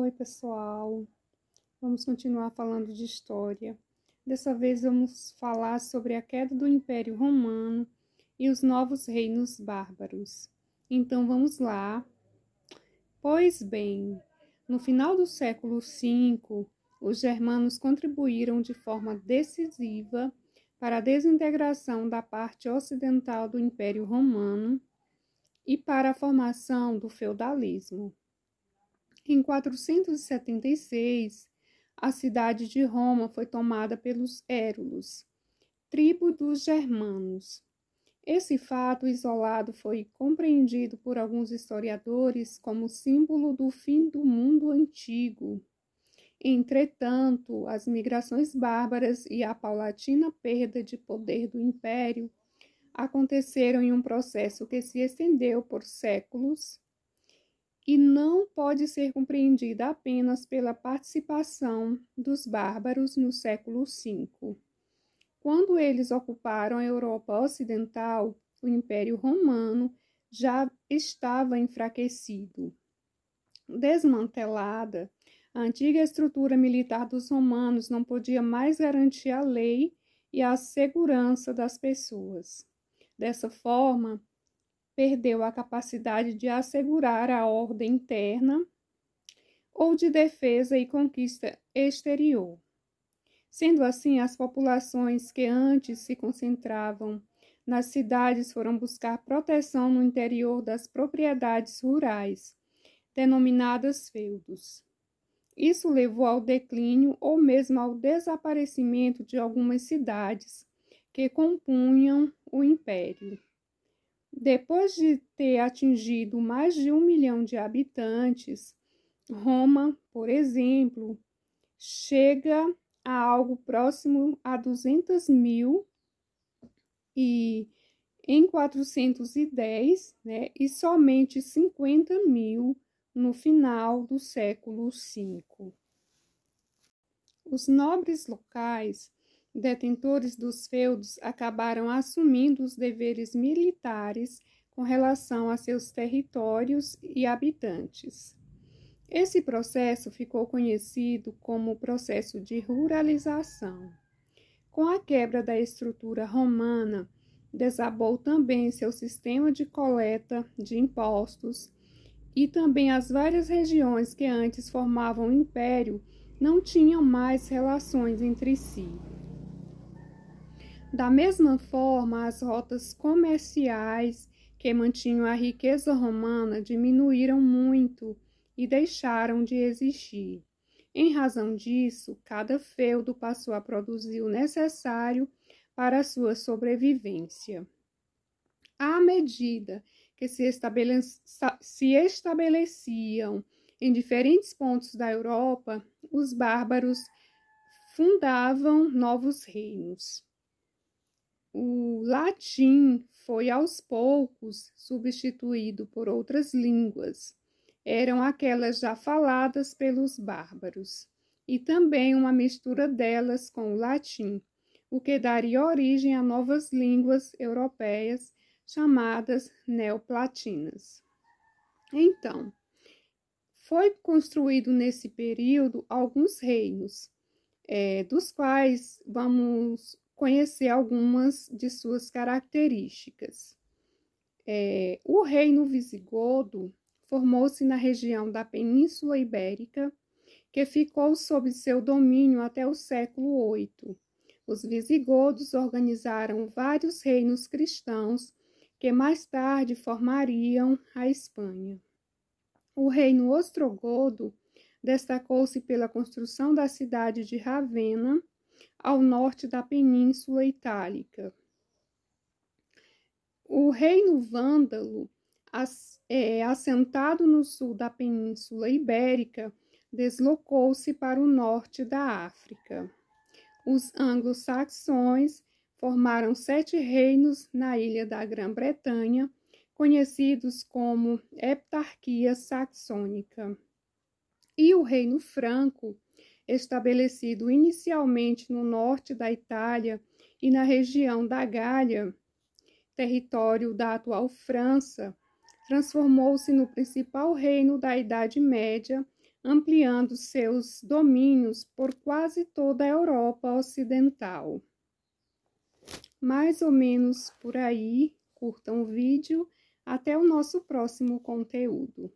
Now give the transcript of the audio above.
Oi, pessoal. Vamos continuar falando de história. Dessa vez vamos falar sobre a queda do Império Romano e os novos reinos bárbaros. Então vamos lá. Pois bem, no final do século V, os germanos contribuíram de forma decisiva para a desintegração da parte ocidental do Império Romano e para a formação do feudalismo. Em 476, a cidade de Roma foi tomada pelos Érulos, tribo dos germanos. Esse fato isolado foi compreendido por alguns historiadores como símbolo do fim do mundo antigo. Entretanto, as migrações bárbaras e a paulatina perda de poder do império aconteceram em um processo que se estendeu por séculos e não pode ser compreendida apenas pela participação dos bárbaros no século V. Quando eles ocuparam a Europa Ocidental, o Império Romano já estava enfraquecido. Desmantelada, a antiga estrutura militar dos romanos não podia mais garantir a lei e a segurança das pessoas. Dessa forma, perdeu a capacidade de assegurar a ordem interna ou de defesa e conquista exterior. Sendo assim, as populações que antes se concentravam nas cidades foram buscar proteção no interior das propriedades rurais, denominadas feudos. Isso levou ao declínio ou mesmo ao desaparecimento de algumas cidades que compunham o império. Depois de ter atingido mais de 1 milhão de habitantes, Roma, por exemplo, chega a algo próximo a 200 mil em 410, e somente 50 mil no final do século V. Os nobres locais, detentores dos feudos, acabaram assumindo os deveres militares com relação a seus territórios e habitantes. Esse processo ficou conhecido como o processo de ruralização. Com a quebra da estrutura romana, desabou também seu sistema de coleta de impostos e também as várias regiões que antes formavam o império não tinham mais relações entre si. Da mesma forma, as rotas comerciais que mantinham a riqueza romana diminuíram muito e deixaram de existir. Em razão disso, cada feudo passou a produzir o necessário para a sua sobrevivência. À medida que se estabeleciam em diferentes pontos da Europa, os bárbaros fundavam novos reinos. O latim foi aos poucos substituído por outras línguas. Eram aquelas já faladas pelos bárbaros, e também uma mistura delas com o latim, o que daria origem a novas línguas europeias chamadas neoplatinas. Então, foi construído nesse período alguns reinos, dos quais vamos conhecer algumas de suas características. O reino visigodo formou-se na região da Península Ibérica, que ficou sob seu domínio até o século VIII. Os visigodos organizaram vários reinos cristãos que mais tarde formariam a Espanha. O reino ostrogodo destacou-se pela construção da cidade de Ravenna, ao norte da Península Itálica. O reino vândalo, assentado no sul da Península Ibérica, deslocou-se para o norte da África. Os anglo-saxões formaram 7 reinos na ilha da Grã-Bretanha, conhecidos como Heptarquia Saxônica. E o reino franco, estabelecido inicialmente no norte da Itália e na região da Gália, território da atual França, transformou-se no principal reino da Idade Média ampliando seus domínios por quase toda a Europa Ocidental. Mais ou menos por aí, curtam o vídeo. Até o nosso próximo conteúdo.